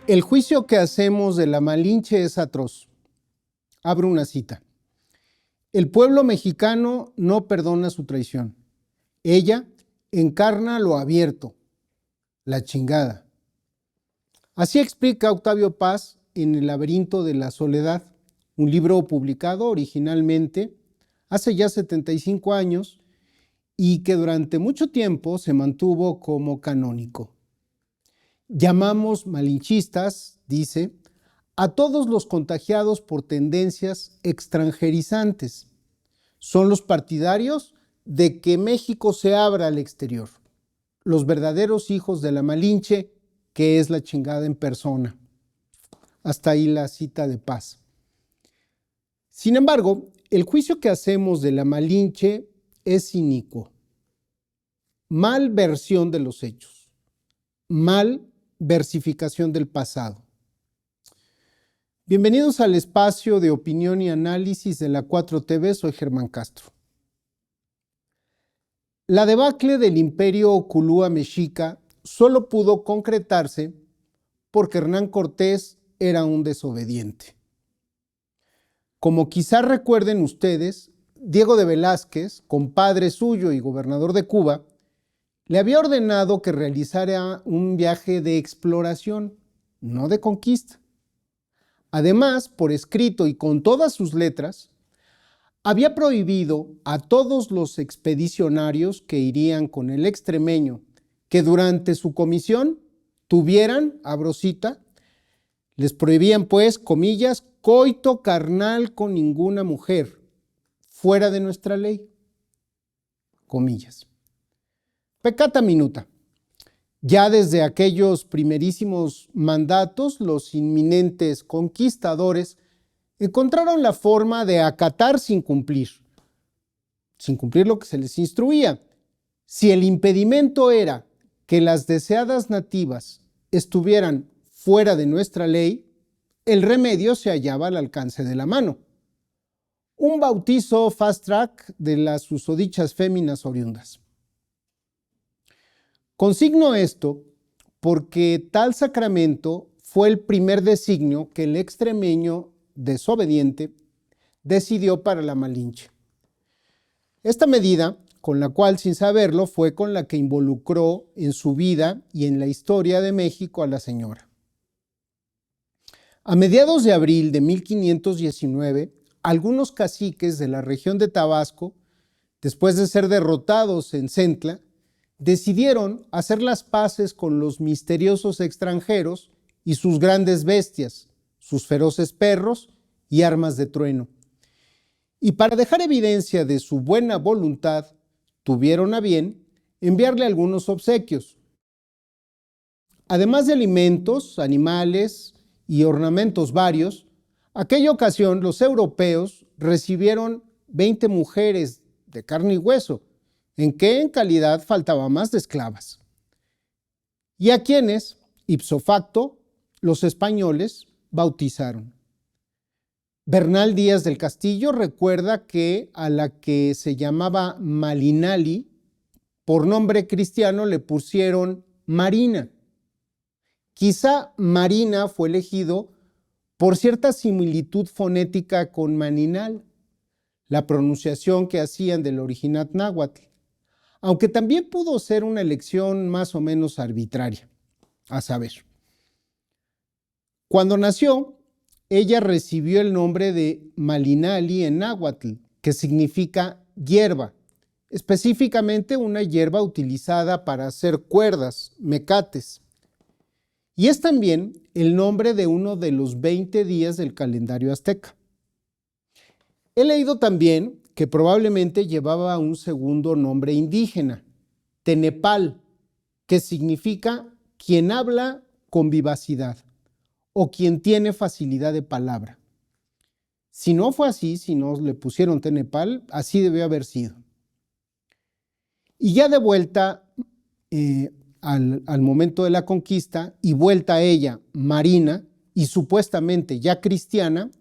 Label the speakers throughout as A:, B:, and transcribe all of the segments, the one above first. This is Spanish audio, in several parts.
A: El juicio que hacemos de la Malinche es atroz. Abro una cita. El pueblo mexicano no perdona su traición. Ella encarna lo abierto, la chingada. Así explica Octavio Paz en El laberinto de la soledad, un libro publicado originalmente hace ya 75 años y que durante mucho tiempo se mantuvo como canónico. Llamamos malinchistas, dice, a todos los contagiados por tendencias extranjerizantes. Son los partidarios de que México se abra al exterior. Los verdaderos hijos de la Malinche, que es la chingada en persona. Hasta ahí la cita de Paz. Sin embargo, el juicio que hacemos de la Malinche es inicuo. Mal versión de los hechos. Mal versificación del pasado. Bienvenidos al espacio de opinión y análisis de la 4TV, soy Germán Castro. La debacle del imperio Culúa Mexica solo pudo concretarse porque Hernán Cortés era un desobediente. Como quizá recuerden ustedes, Diego de Velázquez, compadre suyo y gobernador de Cuba, le había ordenado que realizara un viaje de exploración, no de conquista. Además, por escrito y con todas sus letras, había prohibido a todos los expedicionarios que irían con el extremeño que durante su comisión tuvieran, abro cita, les prohibían pues, comillas, coito carnal con ninguna mujer, fuera de nuestra ley, comillas. Peccata minuta. Ya desde aquellos primerísimos mandatos, los inminentes conquistadores encontraron la forma de acatar sin cumplir lo que se les instruía. Si el impedimento era que las deseadas nativas estuvieran fuera de nuestra ley, el remedio se hallaba al alcance de la mano. Un bautizo fast track de las susodichas féminas oriundas. Consigno esto porque tal sacramento fue el primer designio que el extremeño desobediente decidió para la Malinche. Esta medida, con la cual sin saberlo, fue con la que involucró en su vida y en la historia de México a la señora. A mediados de abril de 1519, algunos caciques de la región de Tabasco, después de ser derrotados en Centla, decidieron hacer las paces con los misteriosos extranjeros y sus grandes bestias, sus feroces perros y armas de trueno. Y para dejar evidencia de su buena voluntad, tuvieron a bien enviarle algunos obsequios. Además de alimentos, animales y ornamentos varios, aquella ocasión los europeos recibieron 20 mujeres de carne y hueso, en que en calidad faltaba más de esclavas, y a quienes, ipso facto, los españoles bautizaron. Bernal Díaz del Castillo recuerda que a la que se llamaba Malinali, por nombre cristiano le pusieron Marina. Quizá Marina fue elegido por cierta similitud fonética con Maninal, la pronunciación que hacían del original náhuatl, aunque también pudo ser una elección más o menos arbitraria, a saber. Cuando nació, ella recibió el nombre de Malinali en náhuatl, que significa hierba, específicamente una hierba utilizada para hacer cuerdas, mecates. Y es también el nombre de uno de los 20 días del calendario azteca. He leído también que probablemente llevaba un segundo nombre indígena, Tenepal, que significa quien habla con vivacidad o quien tiene facilidad de palabra. Si no fue así, si no le pusieron Tenepal, así debió haber sido. Y ya de vuelta al momento de la conquista y vuelta a ella, Marina, y supuestamente ya cristiana,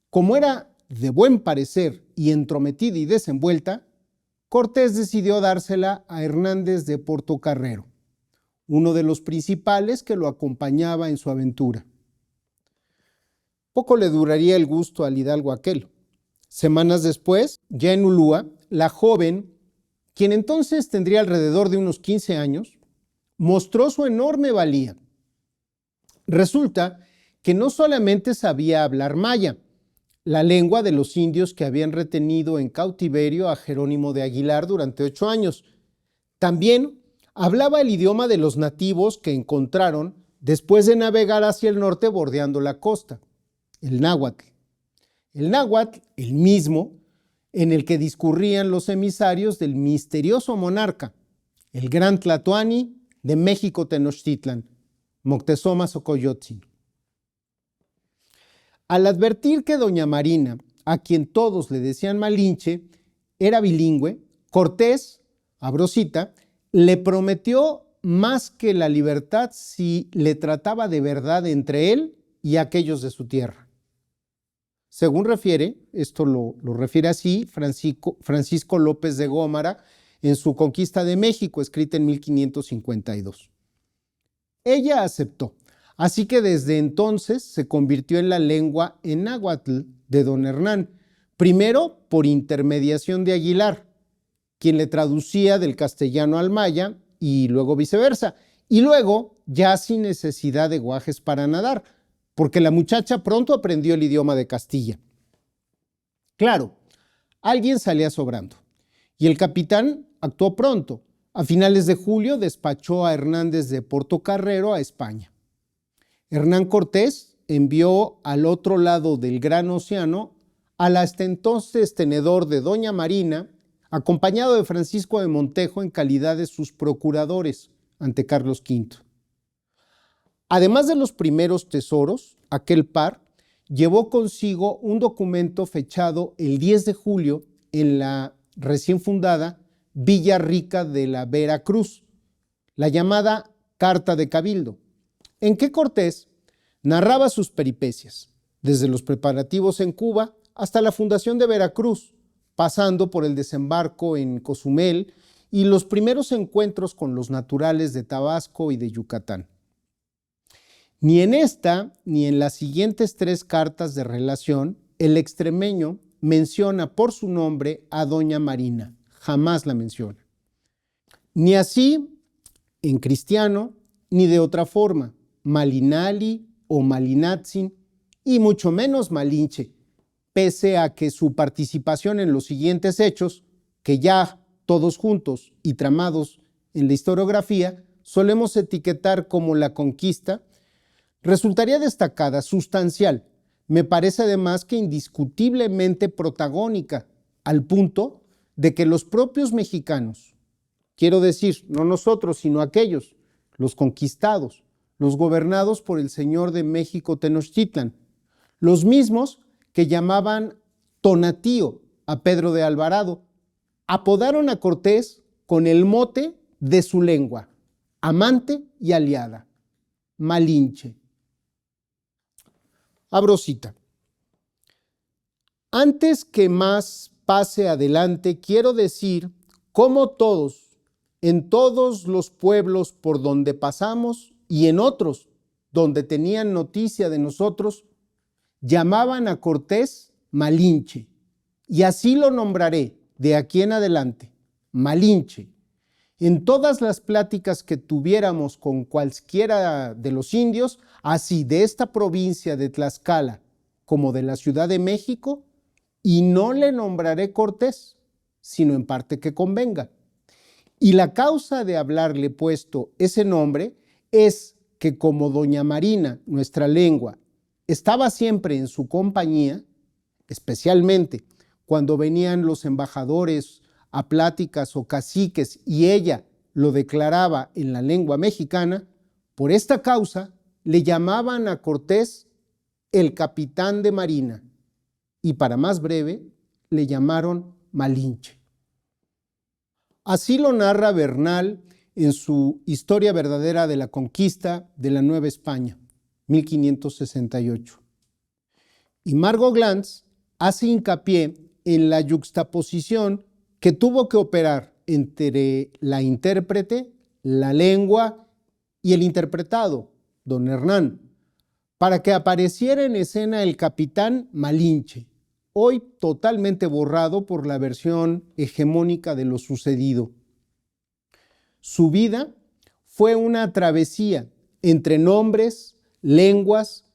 A: como era de buen parecer y entrometida y desenvuelta, Cortés decidió dársela a Hernández de Portocarrero, uno de los principales que lo acompañaba en su aventura. Poco le duraría el gusto al hidalgo aquel. Semanas después, ya en Ulúa, la joven, quien entonces tendría alrededor de unos 15 años, mostró su enorme valía. Resulta que no solamente sabía hablar maya, la lengua de los indios que habían retenido en cautiverio a Jerónimo de Aguilar durante 8 años, también hablaba el idioma de los nativos que encontraron después de navegar hacia el norte bordeando la costa, el náhuatl. El náhuatl, el mismo, en el que discurrían los emisarios del misterioso monarca, el gran Tlatoani de México Tenochtitlan, Moctezuma Xocoyotzin. Al advertir que doña Marina, a quien todos le decían Malinche, era bilingüe, Cortés, Abrosita, le prometió más que la libertad si le trataba de verdad entre él y aquellos de su tierra. Según refiere, esto lo refiere así Francisco López de Gómara en su Conquista de México, escrita en 1552. Ella aceptó, así que desde entonces se convirtió en la lengua en náhuatl de don Hernán, primero por intermediación de Aguilar, quien le traducía del castellano al maya y luego viceversa, y luego ya sin necesidad de guajes para nadar, porque la muchacha pronto aprendió el idioma de Castilla. Claro, alguien salía sobrando, y el capitán actuó pronto. A finales de julio despachó a Hernández de Portocarrero a España. Hernán Cortés envió al otro lado del gran océano al hasta entonces tenedor de doña Marina, acompañado de Francisco de Montejo en calidad de sus procuradores ante Carlos V. Además de los primeros tesoros, aquel par llevó consigo un documento fechado el 10 de julio en la recién fundada Villa Rica de la Veracruz, la llamada Carta de Cabildo, en que Cortés narraba sus peripecias, desde los preparativos en Cuba hasta la fundación de Veracruz, pasando por el desembarco en Cozumel y los primeros encuentros con los naturales de Tabasco y de Yucatán. Ni en esta ni en las siguientes 3 cartas de relación, el extremeño menciona por su nombre a doña Marina, jamás la menciona. Ni así en cristiano, ni de otra forma, Malinali o Malinatzin, y mucho menos Malinche, pese a que su participación en los siguientes hechos, que ya todos juntos y tramados en la historiografía, solemos etiquetar como la conquista, resultaría destacada, sustancial, me parece además que indiscutiblemente protagónica, al punto de que los propios mexicanos, quiero decir, no nosotros, sino aquellos, los conquistados, los gobernados por el señor de México Tenochtitlan, los mismos que llamaban Tonatío a Pedro de Alvarado, apodaron a Cortés con el mote de su lengua, amante y aliada, Malinche. Abro cita. Antes que más pase adelante, quiero decir cómo todos, en todos los pueblos por donde pasamos y en otros donde tenían noticia de nosotros, llamaban a Cortés Malinche, y así lo nombraré de aquí en adelante, Malinche. En todas las pláticas que tuviéramos con cualquiera de los indios, así de esta provincia de Tlaxcala como de la Ciudad de México, y no le nombraré Cortés, sino en parte que convenga. Y la causa de haberle puesto ese nombre es que como doña Marina, nuestra lengua, estaba siempre en su compañía, especialmente cuando venían los embajadores a pláticas o caciques y ella lo declaraba en la lengua mexicana, por esta causa le llamaban a Cortés el capitán de marina y para más breve le llamaron Malinche. Así lo narra Bernal en su Historia verdadera de la conquista de la Nueva España, 1568. Y Margot Glantz hace hincapié en la yuxtaposición que tuvo que operar entre la intérprete, la lengua y el interpretado, don Hernán, para que apareciera en escena el capitán Malinche, hoy totalmente borrado por la versión hegemónica de lo sucedido. Su vida fue una travesía entre nombres, lenguas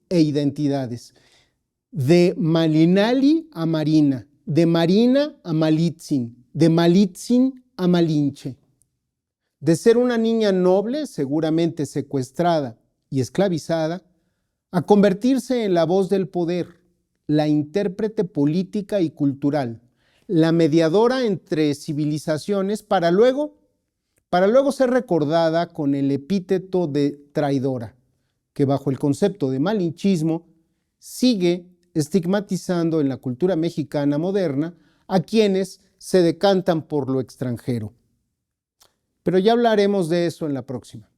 A: e identidades. De Malinali a Marina, de Marina a Malitzin, de Malitzin a Malinche. De ser una niña noble, seguramente secuestrada y esclavizada, a convertirse en la voz del poder, la intérprete política y cultural, la mediadora entre civilizaciones para luego ser recordada con el epíteto de traidora, que bajo el concepto de malinchismo sigue estigmatizando en la cultura mexicana moderna a quienes se decantan por lo extranjero. Pero ya hablaremos de eso en la próxima.